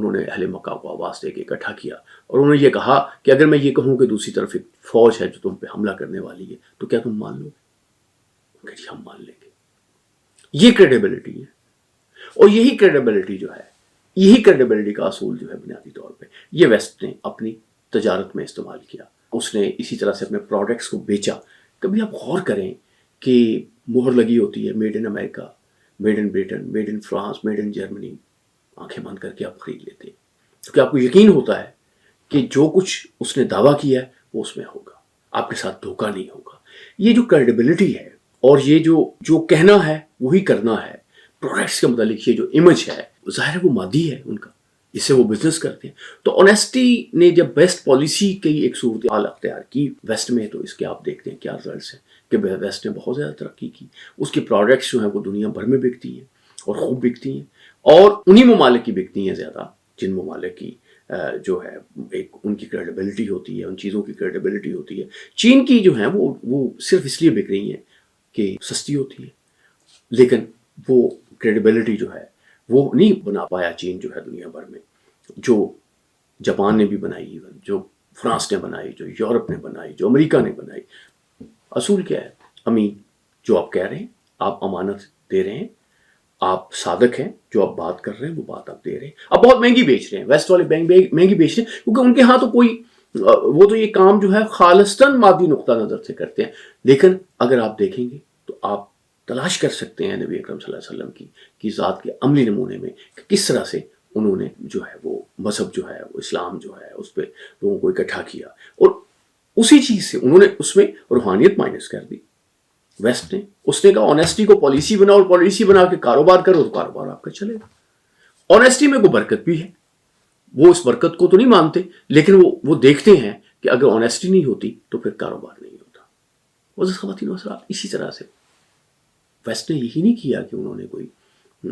انہوں نے اہل مکہ کو آواز دے کے اکٹھا کیا اور انہوں نے یہ کہا کہ اگر میں یہ کہوں کہ دوسری طرف ایک فوج ہے جو تم پہ حملہ کرنے والی ہے تو کیا تم مان لو گے؟ کہ جی ہم مان لیں گے. یہ کریڈیبلٹی ہے. اور یہی کریڈیبلٹی جو ہے، یہی کریڈیبلٹی کا اصول جو ہے بنیادی طور پہ یہ ویسٹ نے اپنی تجارت میں استعمال کیا. اس نے اسی طرح سے اپنے پروڈکٹس کو بیچا. کبھی آپ غور کریں کہ مہر لگی ہوتی ہے made in America, made in Britain, made in France, made in Germany, آنکھیں بند کر کے آپ خرید لیتے ہیں کیونکہ آپ کو یقین ہوتا ہے کہ جو کچھ اس نے دعویٰ کیا ہے وہ اس میں ہوگا، آپ کے ساتھ دھوکہ نہیں ہوگا. یہ جو کریڈیبلٹی ہے اور یہ جو کہنا ہے وہی کرنا ہے، پروڈکٹس کے متعلق یہ جو امیج ہے ظاہر ہے وہ مادی ہے ان کا، اس سے وہ بزنس کرتے ہیں. تو آنیسٹی نے جب بیسٹ پالیسی کی ایک صورتحال اختیار کی ویسٹ میں، تو اس کے آپ دیکھتے ہیں کیا رزلٹس ہیں کہ ویسٹ نے بہت زیادہ ترقی کی. اس کی پروڈکٹس جو ہیں وہ دنیا بھر میں بکتی ہیں اور خوب بکتی ہیں، اور انہی ممالک کی بکتی ہیں زیادہ جن ممالک کی جو ہے ایک ان کی کریڈیبلٹی ہوتی ہے، ان چیزوں کی کریڈیبلٹی ہوتی ہے. چین کی جو ہیں وہ صرف اس لیے بک رہی ہیں کہ سستی ہوتی ہے، لیکن وہ کریڈیبلٹی جو ہے وہ نہیں بنا پایا چین جو ہے دنیا بھر میں، جو جاپان نے بھی بنائی، ایون جو فرانس نے بنائی، جو یورپ نے بنائی، جو امریکہ نے بنائی. اصول کیا ہے؟ امین، جو آپ کہہ رہے ہیں آپ امانت دے رہے ہیں، آپ صادق ہیں، جو آپ بات کر رہے ہیں وہ بات آپ دے رہے ہیں. آپ بہت مہنگی بیچ رہے ہیں، ویسٹ والے بینک مہنگی بیچ رہے ہیں کیونکہ ان کے ہاں تو کوئی وہ تو یہ کام جو ہے خالصتاً مادی نقطہ نظر سے کرتے ہیں. لیکن اگر آپ دیکھیں گے تو آپ تلاش کر سکتے ہیں نبی اکرم صلی اللہ علیہ وسلم کی ذات کے عملی نمونے میں کہ کس طرح سے انہوں نے جو ہے وہ مذہب جو ہے وہ اسلام جو ہے اس پہ لوگوں کو اکٹھا کیا، اور اسی چیز سے انہوں نے اس میں روحانیت مائنس کر دی. ویسٹ نے اس نے کہا آنیسٹی کو پالیسی بناؤ، اور پالیسی بنا کے کاروبار کرو تو کاروبار آپ کا چلے گا. آنیسٹی میں کوئی برکت بھی ہے، وہ اس برکت کو تو نہیں مانتے، لیکن وہ دیکھتے ہیں کہ اگر آنیسٹی نہیں ہوتی تو پھر کاروبار نہیں ہوتا. معزز خواتین و حضرات، اسی طرح سے ویسٹ نے یہی نہیں کیا کہ انہوں نے کوئی،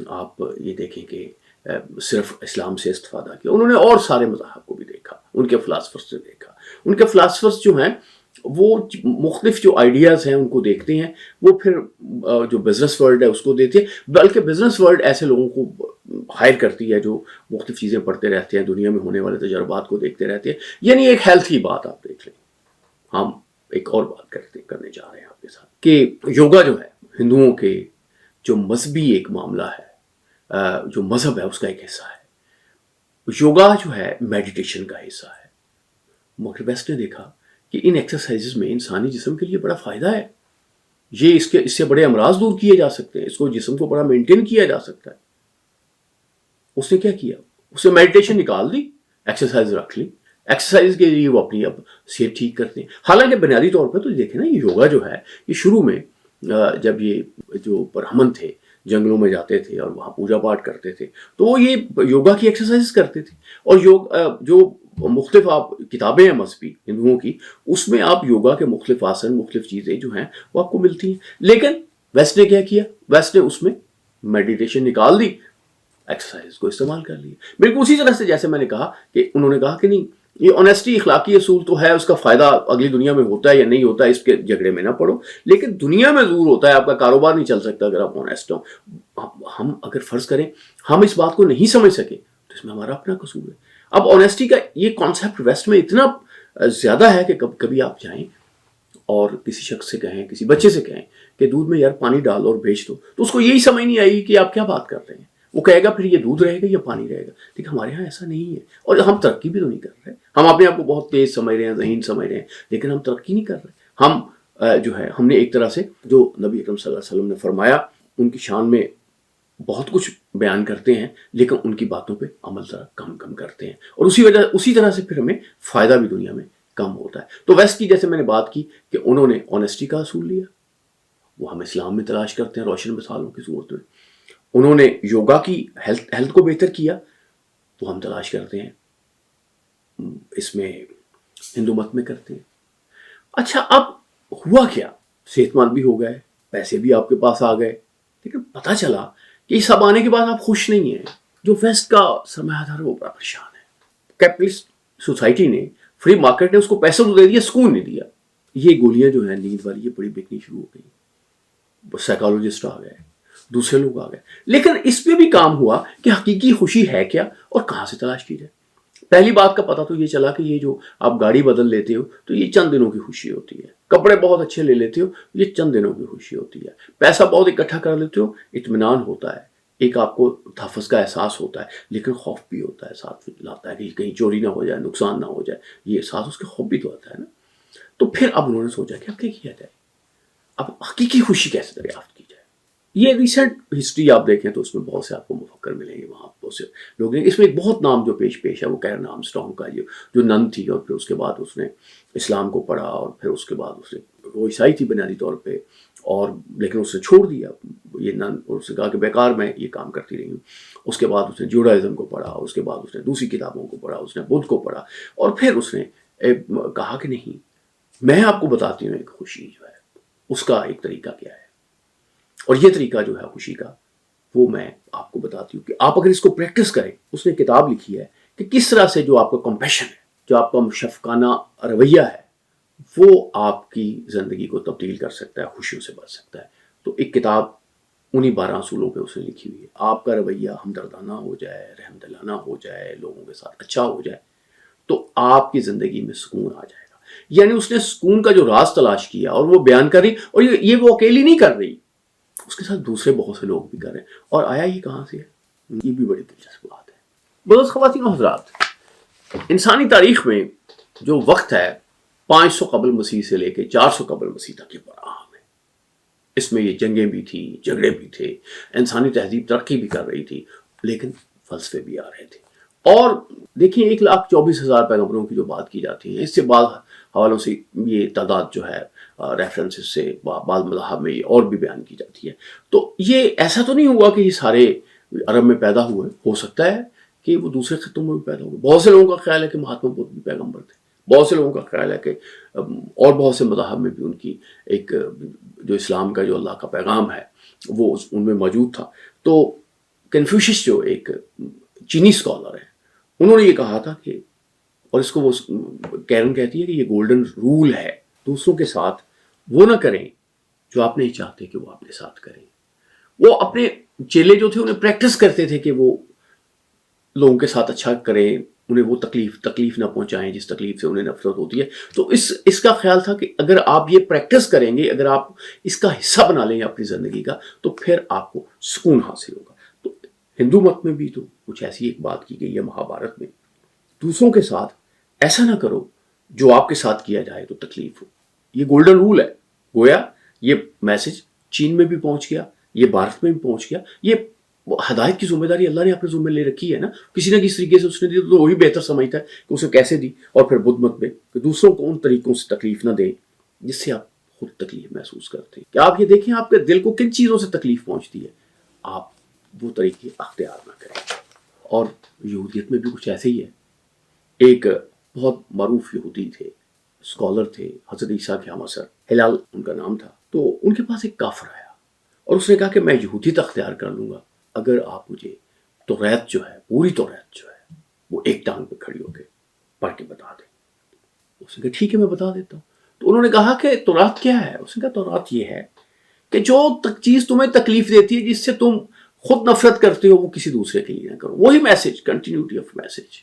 آپ یہ دیکھیں کہ صرف اسلام سے استفادہ کیا، انہوں نے اور سارے مذاہب کو بھی دیکھا، ان کے فلاسفرز سے دیکھا. ان کے فلاسفرز جو ہیں وہ مختلف جو آئیڈیاز ہیں ان کو دیکھتے ہیں، وہ پھر جو بزنس ورلڈ ہے اس کو دیتے ہیں، بلکہ بزنس ورلڈ ایسے لوگوں کو ہائر کرتی ہے جو مختلف چیزیں پڑھتے رہتے ہیں، دنیا میں ہونے والے تجربات کو دیکھتے رہتے ہیں. یعنی ایک ہیلتھ کی بات آپ دیکھ لیں. ہم ایک اور بات کرنے جا رہے ہیں آپ کے ساتھ کہ یوگا جو ہے ہندوؤں کے جو مذہبی ایک معاملہ ہے، جو مذہب ہے اس کا ایک حصہ ہے. یوگا جو ہے میڈیٹیشن کا حصہ ہے. مگر ویسٹ نے دیکھا کہ ان ایکسرسائزز میں انسانی جسم کے لیے بڑا فائدہ ہے، یہ اس سے بڑے امراض دور کیے جا سکتے ہیں، اس کو جسم کو بڑا مینٹین کیا جا سکتا ہے. اس نے کیا کیا؟ اس نے میڈیٹیشن نکال دی، ایکسرسائز رکھ لی. ایکسرسائز کے لیے وہ اپنی اب صحت ٹھیک کرتے ہیں. حالانکہ بنیادی طور پہ تو دیکھیں نا، یہ یوگا جو ہے یہ شروع میں جب یہ جو برہمن تھے جنگلوں میں جاتے تھے اور وہاں پوجا پاٹ کرتے تھے تو وہ یہ یوگا کی ایکسرسائز کرتے تھے. اور جو مختلف آپ کتابیں ہیں مذہبی ہندوؤں کی، اس میں آپ یوگا کے مختلف آسن، مختلف چیزیں جو ہیں وہ آپ کو ملتی ہیں. لیکن ویسٹ نے کیا کیا؟ ویسٹ نے اس میں میڈیٹیشن نکال دی، ایکسرسائز کو استعمال کر لیا. بالکل اسی طرح سے جیسے میں نے کہا کہ انہوں نے کہا کہ نہیں، یہ آنیسٹی اخلاقی اصول تو ہے، اس کا فائدہ اگلی دنیا میں ہوتا ہے یا نہیں ہوتا ہے اس کے جھگڑے میں نہ پڑو، لیکن دنیا میں ضرور ہوتا ہے، آپ کا کاروبار نہیں چل سکتا اگر آپ آنیسٹ ہوں. ہم اگر فرض کریں ہم اس بات کو نہیں سمجھ سکے تو اس میں ہمارا اپنا قصور ہے. اب آنیسٹی کا یہ کانسیپٹ ویسٹ میں اتنا زیادہ ہے کہ کبھی آپ جائیں اور کسی شخص سے کہیں، کسی بچے سے کہیں کہ دودھ میں یار پانی ڈال اور بیچ دو، تو اس کو یہی سمجھ نہیں آئی کہ آپ کیا بات کر رہے ہیں. وہ کہے گا پھر یہ دودھ رہے گا یا پانی رہے گا. لیکن ہمارے ہاں ایسا نہیں ہے، اور ہم ترقی بھی تو نہیں کر رہے. ہم اپنے آپ کو بہت تیز سمجھ رہے ہیں، ذہین سمجھ رہے ہیں، لیکن ہم ترقی نہیں کر رہے. ہم جو ہے ہم نے ایک طرح سے جو نبی اکرم صلی اللہ علیہ وسلم نے فرمایا ان کی شان میں بہت کچھ بیان کرتے ہیں، لیکن ان کی باتوں پہ عمل ذرا کم کرتے ہیں، اور اسی طرح سے پھر ہمیں فائدہ بھی دنیا میں کم ہوتا ہے. تو ویسٹ کی جیسے میں نے بات کی کہ انہوں نے آنیسٹی کا اصول لیا، وہ ہم اسلام میں تلاش کرتے ہیں روشن مثالوں کی صورت میں. انہوں نے یوگا کی ہیلتھ کو بہتر کیا، وہ ہم تلاش کرتے ہیں اس میں ہندو مت میں کرتے ہیں. اچھا، اب ہوا کیا؟ صحت مند بھی ہو گئے، پیسے بھی آپ کے پاس آ گئے، لیکن پتہ چلا کہ یہ سب آنے کے بعد آپ خوش نہیں ہیں. جو ویسٹ کا سرمایہ دار ہے وہ بڑا پریشان ہے. کیپٹلسٹ سوسائٹی نے، فری مارکیٹ نے اس کو پیسہ تو دے دیا، سکون نہیں دیا. یہ گولیاں جو ہیں نیند والی یہ بڑی بکنی شروع ہو گئی. سائیکالوجسٹ آ گئے، دوسرے لوگ آ گئے. لیکن اس پہ بھی کام ہوا کہ حقیقی خوشی ہے کیا اور کہاں سے تلاش کی جائے. پہلی بات کا پتہ تو یہ چلا کہ یہ جو آپ گاڑی بدل لیتے ہو تو یہ چند دنوں کی خوشی ہوتی ہے, کپڑے بہت اچھے لے لیتے ہو یہ چند دنوں کی خوشی ہوتی ہے, پیسہ بہت اکٹھا کر لیتے ہو اطمینان ہوتا ہے, ایک آپ کو تحفظ کا احساس ہوتا ہے, لیکن خوف بھی ہوتا ہے, ساتھ لاتا ہے کہ کہیں چوری نہ ہو جائے, نقصان نہ ہو جائے, یہ احساس اس کے خوف بھی تو آتا ہے نا. تو پھر اب انہوں نے سوچا کہ اب کیا کیا جائے, اب حقیقی خوشی کیسے دریافت کی جائے. یہ ریسنٹ ہسٹری آپ دیکھیں تو اس میں بہت سے آپ کو مفکر ملیں گے, وہاں بہت سے لوگ ہیں. اس میں ایک بہت نام جو پیش ہے وہ کیرن آرمسٹرانگ کا, جو نن تھی اور پھر اس کے بعد اس نے اسلام کو پڑھا اور پھر اس کے بعد اس نے, وہ عیسائی تھی بنیادی طور پہ, اور لیکن اس نے چھوڑ دیا یہ نن, اور اس نے کہا کہ بیکار میں یہ کام کرتی رہی ہوں. اس کے بعد اس نے جوڈائزم کو پڑھا, اس کے بعد اس نے دوسری کتابوں کو پڑھا, اس نے بدھ کو پڑھا, اور پھر اس نے کہا کہ نہیں, میں آپ کو بتاتی ہوں ایک خوشی جو ہے اس کا ایک طریقہ کیا ہے, اور یہ طریقہ جو ہے خوشی کا وہ میں آپ کو بتاتی ہوں کہ آپ اگر اس کو پریکٹس کریں. اس نے کتاب لکھی ہے کہ کس طرح سے جو آپ کا کمپیشن ہے, جو آپ کا شفقانہ رویہ ہے, وہ آپ کی زندگی کو تبدیل کر سکتا ہے, خوشیوں سے بچ سکتا ہے. تو ایک کتاب انہی 12 اصولوں پہ اس نے لکھی ہوئی ہے. آپ کا رویہ ہمدردانہ ہو جائے, رحم دلانہ ہو جائے, لوگوں کے ساتھ اچھا ہو جائے, تو آپ کی زندگی میں سکون آ جائے گا. یعنی اس نے سکون کا جو راز تلاش کیا اور وہ بیان کر رہی, اور یہ وہ اکیلی نہیں کر رہی, اس کے ساتھ دوسرے بہت سے لوگ بھی کر رہے ہیں. اور آیا یہ کہاں سے ہے, یہ بھی بڑی دلچسپ بات ہے. بہت خواتین و حضرات, انسانی تاریخ میں جو وقت ہے 500 قبل مسیح سے لے کے 400 قبل مسیح تک یہ بڑا اہم ہے. اس میں یہ جنگیں بھی تھیں, جھگڑے بھی تھے, انسانی تہذیب ترقی بھی کر رہی تھی, لیکن فلسفے بھی آ رہے تھے. اور دیکھیں 1,24,000 پیغمبروں کی جو بات کی جاتی ہے, اس سے بعض حوالوں سے یہ تعداد جو ہے ریفرنسز سے بعض مذاہب میں یہ اور بھی بیان کی جاتی ہے. تو یہ ایسا تو نہیں ہوا کہ یہ سارے عرب میں پیدا ہوئے, ہو سکتا ہے کہ وہ دوسرے خطوں میں بھی پیدا ہوئے. بہت سے لوگوں کا خیال ہے کہ مہاتما بدھ بھی پیغمبر تھے, بہت سے لوگوں کا خیال ہے کہ اور بہت سے مذاہب میں بھی ان کی ایک جو اسلام کا جو اللہ کا پیغام ہے وہ ان میں موجود تھا. تو کنفیوشس جو ایک چینی اسکالر ہے, انہوں نے یہ کہا تھا کہ, اور اس کو وہ کیرن کہتی ہے کہ یہ گولڈن رول ہے, دوسروں کے ساتھ وہ نہ کریں جو آپ نہیں چاہتے کہ وہ آپ کے ساتھ کریں. وہ اپنے چیلے جو تھے انہیں پریکٹس کرتے تھے کہ وہ لوگوں کے ساتھ اچھا کریں, انہیں وہ تکلیف نہ پہنچائیں جس تکلیف سے انہیں نفرت ہوتی ہے. تو اس کا خیال تھا کہ اگر آپ یہ پریکٹس کریں گے, اگر آپ اس کا حصہ بنا لیں گے اپنی زندگی کا, تو پھر آپ کو سکون حاصل ہوگا. تو ہندو مت میں بھی تو کچھ ایسی ایک بات کی گئی ہے مہابھارت میں, دوسروں کے ساتھ ایسا نہ کرو جو آپ کے ساتھ کیا جائے تو تکلیف ہو. یہ گولڈن رول ہے. گویا یہ میسج چین میں بھی پہنچ گیا, یہ بھارت میں بھی پہنچ گیا. یہ ہدایت کی ذمہ داری اللہ نے اپنے ذمہ لے رکھی ہے نا, کسی نہ کسی طریقے سے اس نے دی تو وہی بہتر سمجھتا ہے کہ اسے کیسے دی. اور پھر بدھ مت میں کہ دوسروں کو ان طریقوں سے تکلیف نہ دیں جس سے آپ خود تکلیف محسوس کرتے ہیں. کہ آپ یہ دیکھیں آپ کے دل کو کن چیزوں سے تکلیف پہنچتی ہے, آپ وہ طریقے اختیار نہ کریں. اور یہودیت میں بھی کچھ ایسے ہی ہے. ایک بہت معروف یہودی تھے, اسکالر تھے, حضرت عیسیٰ کے ہم عصر, ہلال ان کا نام تھا. تو ان کے پاس ایک کافر آیا اور اس نے کہا کہ میں یہودیت اختیار کر لوں گا اگر آپ مجھے توریت جو ہے, پوری توریت جو ہے وہ ایک ٹانگ پہ کھڑی ہو کے پڑھ کے بتا دیں. اس نے کہا ٹھیک ہے میں بتا دیتا ہوں. تو انہوں نے کہا کہ توریت کیا ہے؟ اس نے کہا توریت یہ ہے کہ جو چیز تمہیں تکلیف دیتی ہے, جس سے تم خود نفرت کرتے ہو, وہ کسی دوسرے کے لیے نہ کرو. وہی میسج, کنٹینیوٹی آف میسج.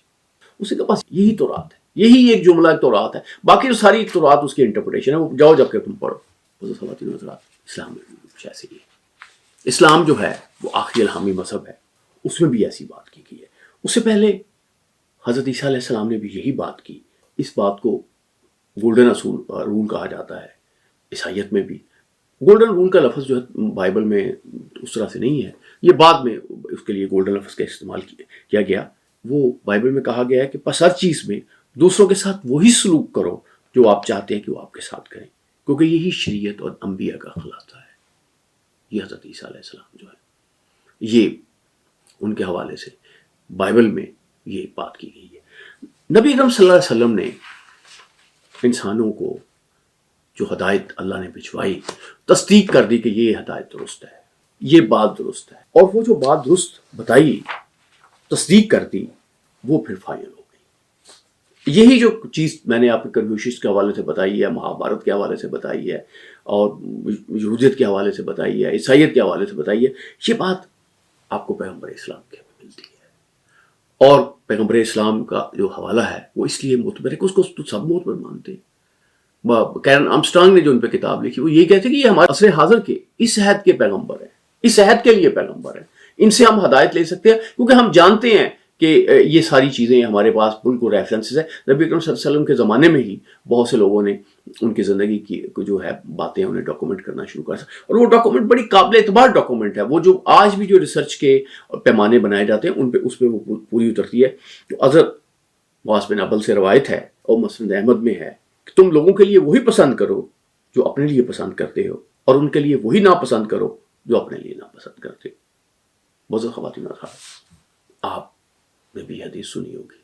اس نے کہا بس یہی توریت ہے, یہی ایک جملہ توریت ہے, باقی جو ساری توریت اس کی انٹرپریٹیشن ہے, وہ جاؤ جب کہ تم پڑھو. اسلام میں بھی کچھ ایسے ہی ہے. اسلام جو ہے وہ آخری الہامی مذہب ہے, اس میں بھی ایسی بات کی گئی ہے. اس سے پہلے حضرت عیسیٰ علیہ السلام نے بھی یہی بات کی. اس بات کو گولڈن رول کہا جاتا ہے. عیسائیت میں بھی گولڈن رول کا لفظ جو ہے بائبل میں اس طرح سے نہیں ہے, یہ بعد میں اس کے لیے گولڈن لفظ کا استعمال کیا گیا. وہ بائبل میں کہا گیا ہے کہ پس ہر چیز میں دوسروں کے ساتھ وہی سلوک کرو جو آپ چاہتے ہیں کہ وہ آپ کے ساتھ کریں, کیونکہ یہی شریعت اور انبیاء کا خلاصہ ہے. یہ حضرت عیسیٰ علیہ السلام جو ہے, یہ ان کے حوالے سے بائبل میں یہ بات کی گئی ہے. نبی اکرم صلی اللہ علیہ وسلم نے انسانوں کو جو ہدایت اللہ نے بھجوائی, تصدیق کر دی کہ یہ ہدایت درست ہے, یہ بات درست ہے, اور وہ جو بات درست بتائی, تصدیق کر دی, وہ پھر فائنل ہو گئی. یہی جو چیز میں نے آپ کو کنفیوشس کے حوالے سے بتائی ہے، مہابھارت کے حوالے سے بتائی ہے، اور یہودیت کے حوالے سے بتائی ہے، عیسائیت کے حوالے سے بتائی ہے، یہ بات آپ کو پیغمبر اسلام کے ملتی ہے۔ اور پیغمبر اسلام کا جو حوالہ ہے وہ اس لیے معتبر ہے کہ اس کو تو سب معتبر مانتے ہیں۔ کیرن آرمسٹرانگ نے جو ان پہ کتاب لکھی وہ یہ کہتے ہیں کہ یہ ہمارے عصر حاضر کے اس عہد کے پیغمبر ہیں، اس عہد کے لیے پیغمبر ہیں، ان سے ہم ہدایت لے سکتے ہیں، کیونکہ ہم جانتے ہیں کہ یہ ساری چیزیں ہمارے پاس بالکل ریفرنسز ہیں۔ نبی اکرم صلی اللہ علیہ وسلم کے زمانے میں ہی بہت سے لوگوں نے ان کی زندگی کی جو ہے باتیں انہیں ڈاکومنٹ کرنا شروع کر، اور وہ ڈاکومنٹ بڑی قابل اعتبار ڈاکومنٹ ہے۔ وہ جو آج بھی جو ریسرچ کے پیمانے بنائے جاتے ہیں ان پہ اس پہ وہ پوری اترتی ہے۔ تو حضرت معاذ بن ابل سے روایت ہے اور مسند احمد میں ہے کہ تم لوگوں کے لیے وہی پسند کرو جو اپنے لیے پسند کرتے ہو، اور ان کے لیے وہی ناپسند کرو جو اپنے لیے ناپسند کرتے ہو۔ معزز خواتین اور حضرات، آپ نے بھی حدیث سنی ہوگی،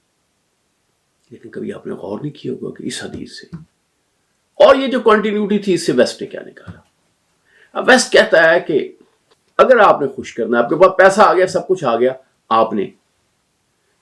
لیکن کبھی آپ نے غور نہیں کیا ہوگا کہ اس حدیث سے اور یہ جو کنٹینیوٹی تھی اس سے ویسٹ نے کیا نکالا۔ اب ویسٹ کہتا ہے کہ اگر آپ نے خوش کرنا ہے، آپ کے پاس پیسہ آ گیا، سب کچھ آ گیا، آپ نے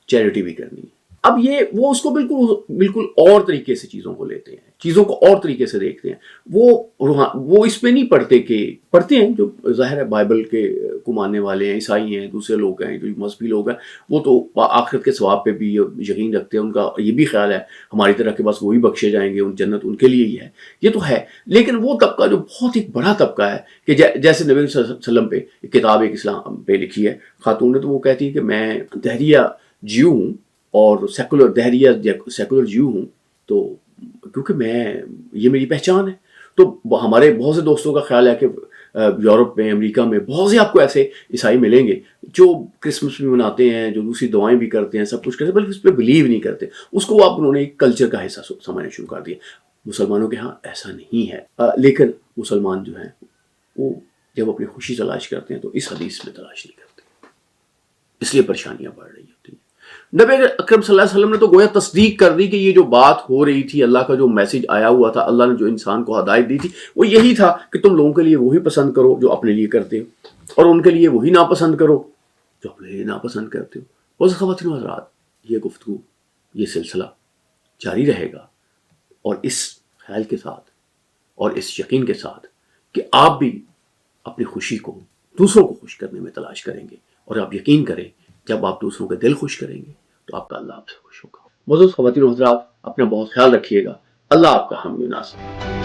چیریٹی بھی کرنی ہے۔ اب یہ وہ اس کو بالکل اور طریقے سے چیزوں کو لیتے ہیں، چیزوں کو اور طریقے سے دیکھتے ہیں۔ وہ اس میں نہیں پڑھتے ہیں جو ظاہر ہے بائبل کے کو ماننے والے ہیں، عیسائی ہیں، دوسرے لوگ ہیں جو مذہبی لوگ ہیں، وہ تو آخرت کے ثواب پہ بھی یقین رکھتے ہیں، ان کا یہ بھی خیال ہے ہماری طرح کے بس وہی بخشے جائیں گے، ان جنت ان کے لیے ہی ہے۔ یہ تو ہے، لیکن وہ طبقہ جو بہت ایک بڑا طبقہ ہے کہ جیسے نبی صلی اللہ علیہ وسلم پہ کتاب ایک اسلام پہ لکھی ہے خاتون نے، تو وہ کہتی ہے کہ میں دہریہ جیو ہوں اور سیکولر جیو ہوں، تو کیونکہ یہ میری پہچان ہے۔ تو ہمارے بہت سے دوستوں کا خیال ہے کہ یورپ میں، امریکہ میں بہت سے آپ کو ایسے عیسائی ملیں گے جو کرسمس بھی مناتے ہیں، جو دوسری دعائیں بھی کرتے ہیں، سب کچھ کرتے ہیں، بلکہ اس پہ بلیو نہیں کرتے، اس کو انہوں نے ایک کلچر کا حصہ سمجھنا شروع کر دیا۔ مسلمانوں کے ہاں ایسا نہیں ہے، لیکن مسلمان جو ہیں وہ جب اپنی خوشی تلاش کرتے ہیں تو اس حدیث میں تلاش نہیں کرتے، اس لیے پریشانیاں بڑھ رہی ہوتی ہیں۔ نبی اکرم صلی اللہ علیہ وسلم نے تو گویا تصدیق کر دی کہ یہ جو بات ہو رہی تھی، اللہ کا جو میسج آیا ہوا تھا، اللہ نے جو انسان کو ہدایت دی تھی، وہ یہی تھا کہ تم لوگوں کے لیے وہی پسند کرو جو اپنے لیے کرتے ہو، اور ان کے لیے وہی ناپسند کرو جو اپنے لیے ناپسند کرتے ہو۔ بس خواتین و حضرات، یہ گفتگو، یہ سلسلہ جاری رہے گا، اور اس خیال کے ساتھ اور اس یقین کے ساتھ کہ آپ بھی اپنی خوشی کو دوسروں کو خوش کرنے میں تلاش کریں گے، اور آپ یقین کریں جب آپ دوسروں کے دل خوش کریں گے تو آپ کا اللہ آپ سے خوش ہوگا۔ معزز خواتین و حضرات، اپنا بہت خیال رکھیے گا۔ اللہ آپ کا حامی و ناصر۔